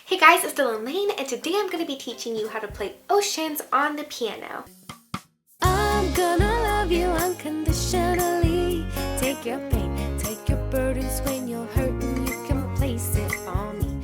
Hey guys, it's Dylan Laine, and today I'm going to be teaching you how to play Oceans on the piano. I'm gonna love you unconditionally. Take your pain, take your burdens when you're hurting, you can place it on me.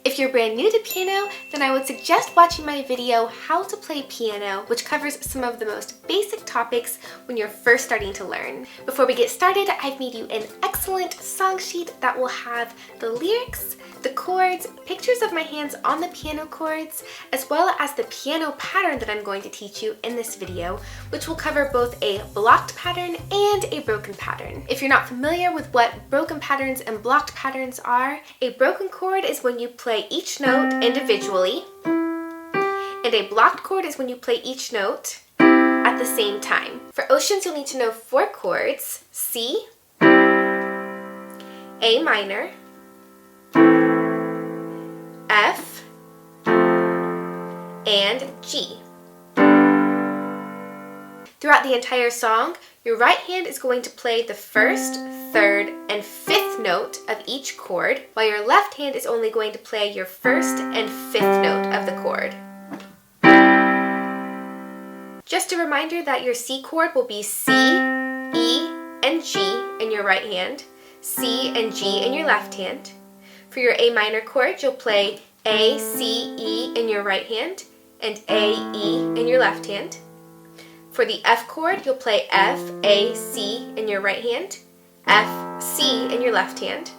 If you're brand new to piano, then I would suggest watching my video, How to Play Piano, which covers some of the most basic topics when you're first starting to learn. Before we get started, I've made you an excellent song sheet that will have the lyrics, the chords, pictures of my hands on the piano chords, as well as the piano pattern that I'm going to teach you in this video, which will cover both a blocked pattern and a broken pattern. If you're not familiar with what broken patterns and blocked patterns are, a broken chord is when you play each note individually, and a blocked chord is when you play each note at the same time. For Oceans, you'll need to know 4 chords: C, A minor, F, and G. Throughout the entire song, your right hand is going to play the first, third, and fifth note of each chord, while your left hand is only going to play your first and fifth note of the chord. Just a reminder that your C chord will be C, E, and G in your right hand, C and G in your left hand. For your A minor chord, you'll play A, C, E in your right hand and A, E in your left hand. For the F chord, you'll play F, A, C in your right hand, F, C in your left hand.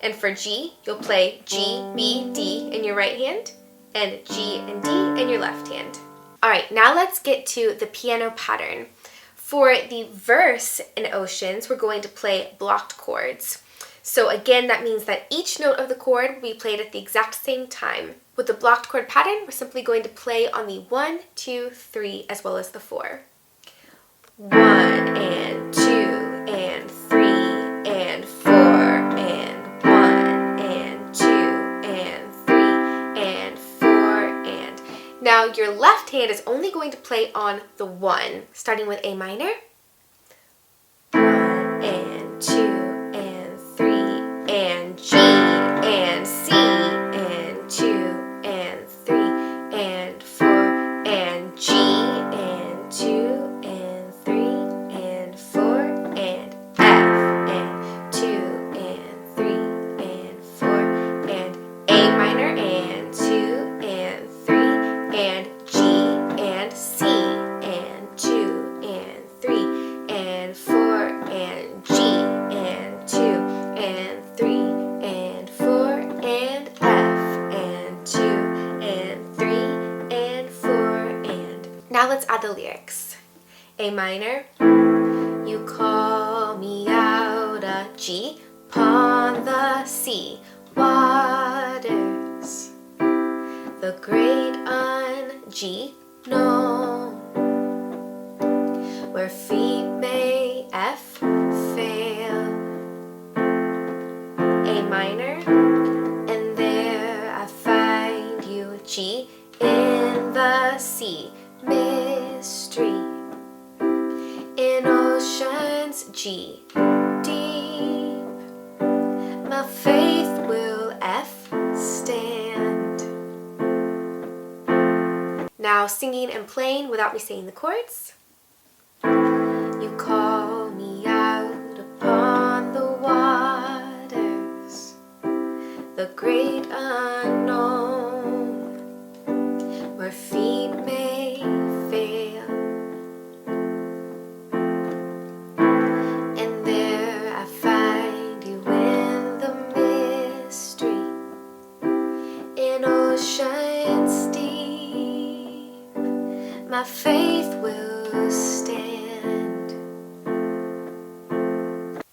And for G, you'll play G, B, D in your right hand and G and D in your left hand. Alright, now let's get to the piano pattern. For the verse in Oceans, we're going to play blocked chords. So again, that means that each note of the chord will be played at the exact same time. With the blocked chord pattern, we're simply going to play on the 1, 2, 3, as well as the 4. 1 and 2 and 3 and 4 and 1 and 2 and 3 and 4 and... Now your left hand is only going to play on the 1, starting with A minor. 1 and 2 and 3 and G and C and 2 and 3 and 4 and G and 2 and 3 and 4 and F and 2 and 3 and 4 and A minor and 2 and 3 and G and C and 2 and 3 and 4 and G and 2 and 3 and 4 and F and 2 and 3 and 4 and... Now let's add the lyrics. A minor, you call me out, a G, upon the sea waters, the great G known, where feet may F fail. A minor, and there I find you, G, in the sea mystery, in oceans, G, deep, my faith will F stand. Now singing and playing without me saying the chords. You call me out upon the waters, the great unknown, where feet may fail. And there I find you in the mystery, in oceans deep, my faith will stand.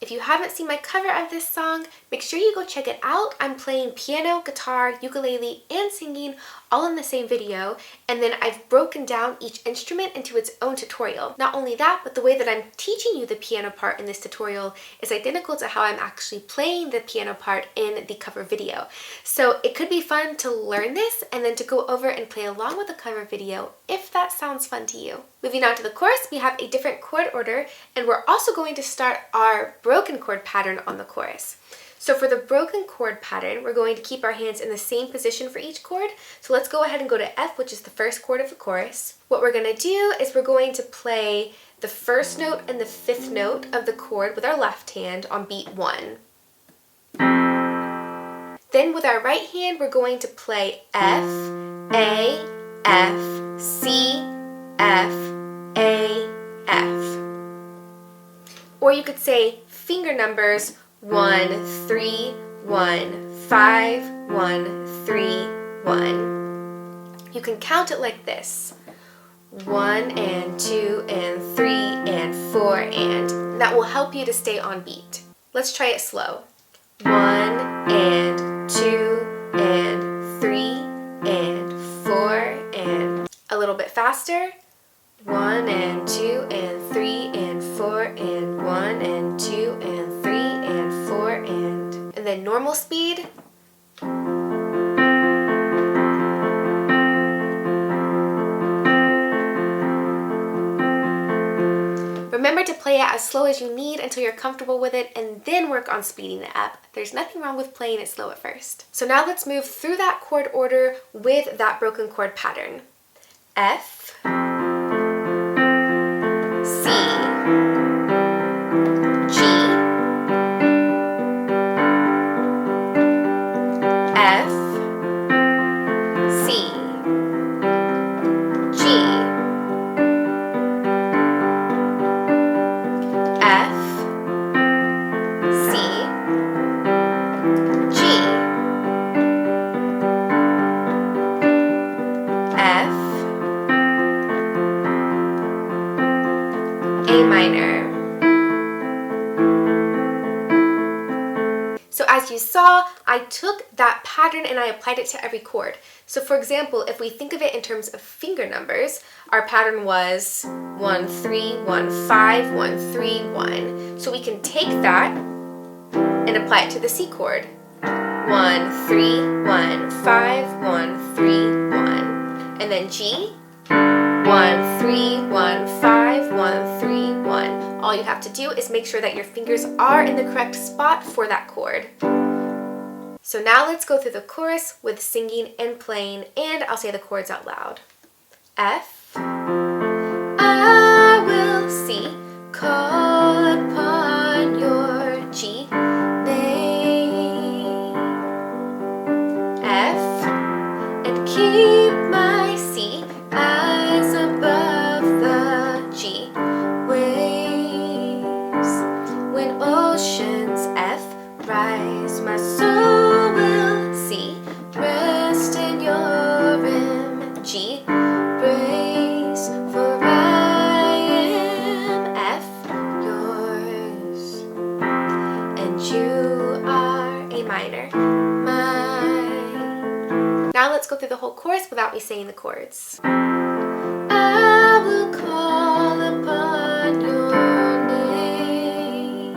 If you haven't seen my cover of this song, make sure you go check it out. I'm playing piano, guitar, ukulele, and singing all in the same video, and then I've broken down each instrument into its own tutorial. Not only that, but the way that I'm teaching you the piano part in this tutorial is identical to how I'm actually playing the piano part in the cover video. So it could be fun to learn this and then to go over and play along with the cover video if that sounds fun to you. Moving on to the chorus, we have a different chord order, and we're also going to start our broken chord pattern on the chorus. So for the broken chord pattern, we're going to keep our hands in the same position for each chord. So let's go ahead and go to F, which is the first chord of the chorus. What we're going to do is we're going to play the first note and the fifth note of the chord with our left hand on beat 1. Then with our right hand, we're going to play F, A, F, C, F, A, F. Or you could say finger numbers 1, 3, 1, 5, 1, 3, 1. You can count it like this. 1 and 2 and 3 and 4 and that will help you to stay on beat. Let's try it slow. 1 and 2 and 3 and 4 and a little bit faster. 1 and 2 and 3 and 4 and 1 and 2 and 3 and 4 and then normal speed. Remember to play it as slow as you need until you're comfortable with it and then work on speeding it up. There's nothing wrong with playing it slow at first. So now let's move through that chord order with that broken chord pattern. F, C, G, F, C, G, F, C, G, F, A minor. So as you saw, I took that pattern and I applied it to every chord. So for example, if we think of it in terms of finger numbers, our pattern was 1, 3, 1, 5, 1, 3, 1. So we can take that and apply it to the C chord. 1, 3, 1, 5, 1, 3, 1. And then G, 1, 3, 1, 5, 1, 3, 1. All you have to do is make sure that your fingers are in the correct spot for that chord. So now let's go through the chorus with singing and playing, and I'll say the chords out loud. F, I will see, call upon your G name. F, and keep my C, eyes above the G waves. When oceans F rise, my soul will see, rest in your G brace, for I am F, yours, and you are A minor, mine. Now let's go through the whole chorus without me saying the chords. I will call upon your name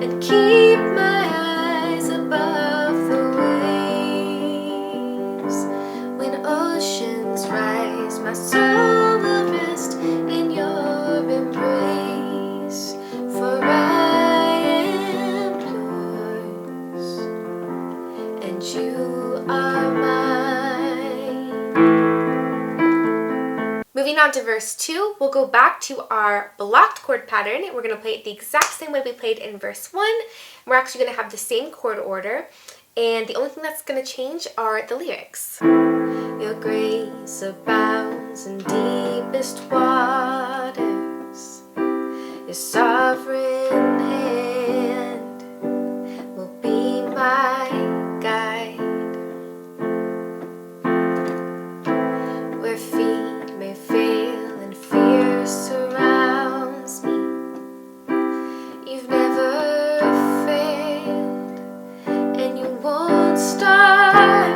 and keep my eyes above the waves. When oceans rise, my soul will rest in your embrace, for I am yours and you are mine. Moving on to verse 2, we'll go back to our blocked chord pattern. We're going to play it the exact same way we played in verse 1. We're actually going to have the same chord order, and the only thing that's going to change are the lyrics. Your grace abounds in deepest waters. Your sovereign hand will be my guide. Where feet may fail and fear surrounds me, you've never failed and you won't start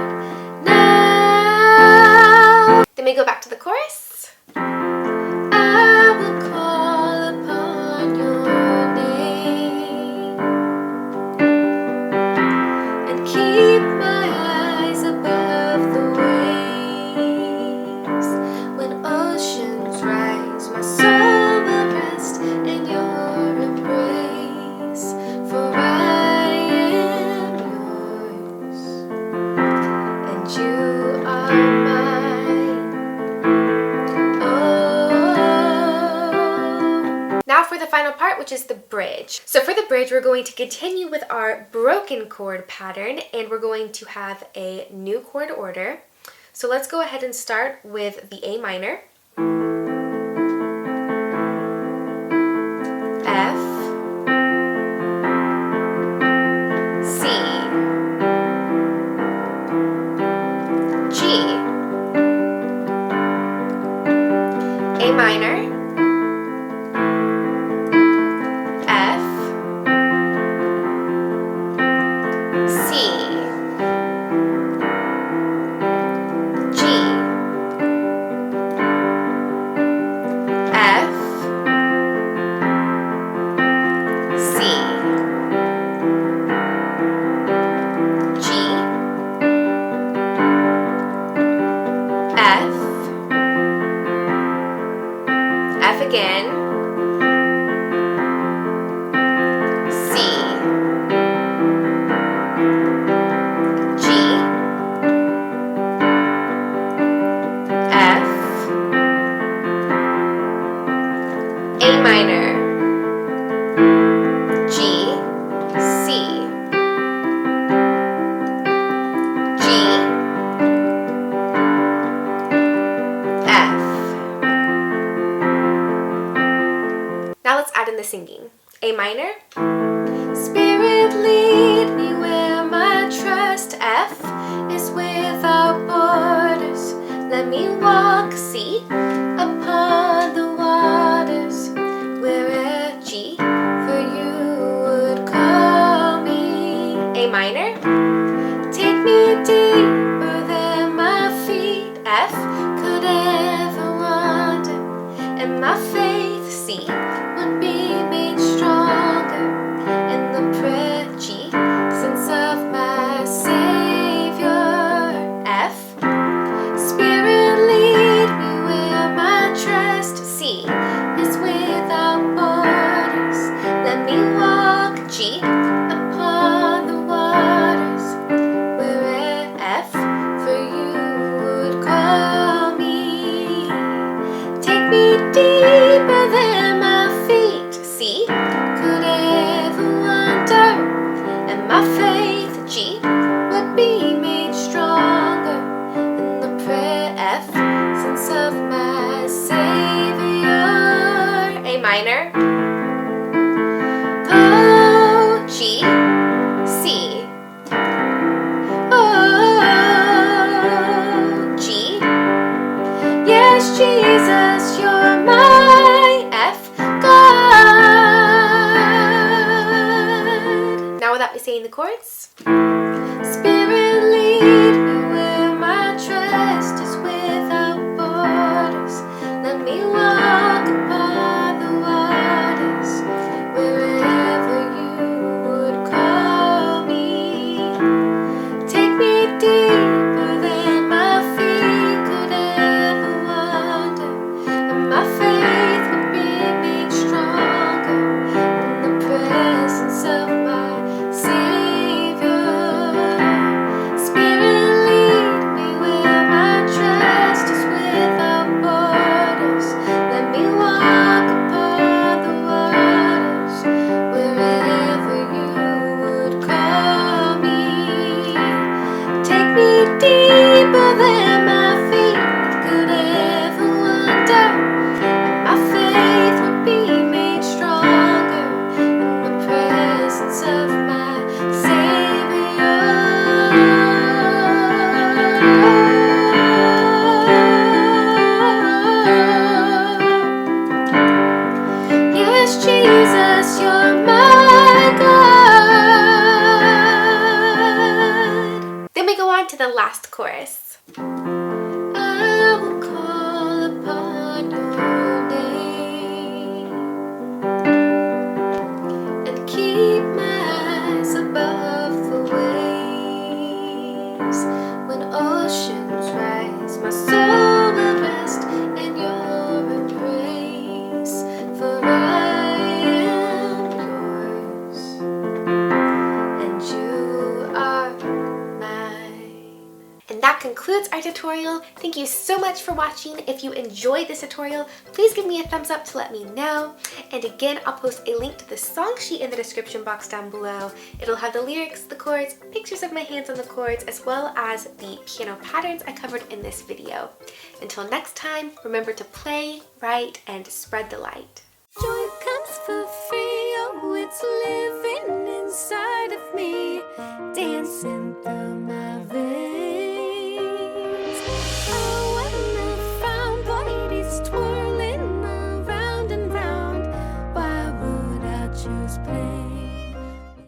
now. Then we go back to the chorus. I will call upon your name which is the bridge. So for the bridge, we're going to continue with our broken chord pattern, and we're going to have a new chord order. So let's go ahead and start with the A minor, F, C, G, A minor, F, C, G, F, C, G, F, F again, C, G, F, A minor, G, C, G, F. Now let's add in the singing. A minor, Spirit lead me where my trust, F is without borders. Let me walk, C, upon the waters, where G for you would call me. A minor, take me deeper than my feet, F could ever wander, and my faith, C, would be made stronger in the presence of my Savior, F. Spirit lead me where my trust, C, is without borders. Let me walk, G, upon the waters, where F for you would call me. Take me deeper than my feet, C, could ever wander, and my faith, G, would be made stronger in the presence of my Savior. A minor, oh, G, C, oh, G, yes, Jesus, you're my F God. Now without me saying the chords. Spirit lead me where my trust is without borders. Let me walk upon the waters, wherever you would call me. Take me deeper than my feet could ever wander, and my faith would be made stronger in the presence of my Savior. Spirit lead me where my trust is without borders. Let me walk upon the waters, wherever you would call me. Take me deeper than my feet could ever wander, and my faith would be made stronger in the presence of my Savior. Yes, Jesus, you're my God. Then we go on to the last chorus. I will call upon your name and keep my eyes above the waves. When oceans rise, my soul will rest in your embrace, for I am yours and you are mine. And that that concludes our tutorial. Thank you so much for watching. If you enjoyed this tutorial, please give me a thumbs up to let me know. And again, I'll post a link to the song sheet in the description box down below. It'll have the lyrics, the chords, pictures of my hands on the chords, as well as the piano patterns I covered in this video. Until next time, remember to play, write, and spread the light. Joy comes for free, oh, it's living inside of me, dancing through my veins.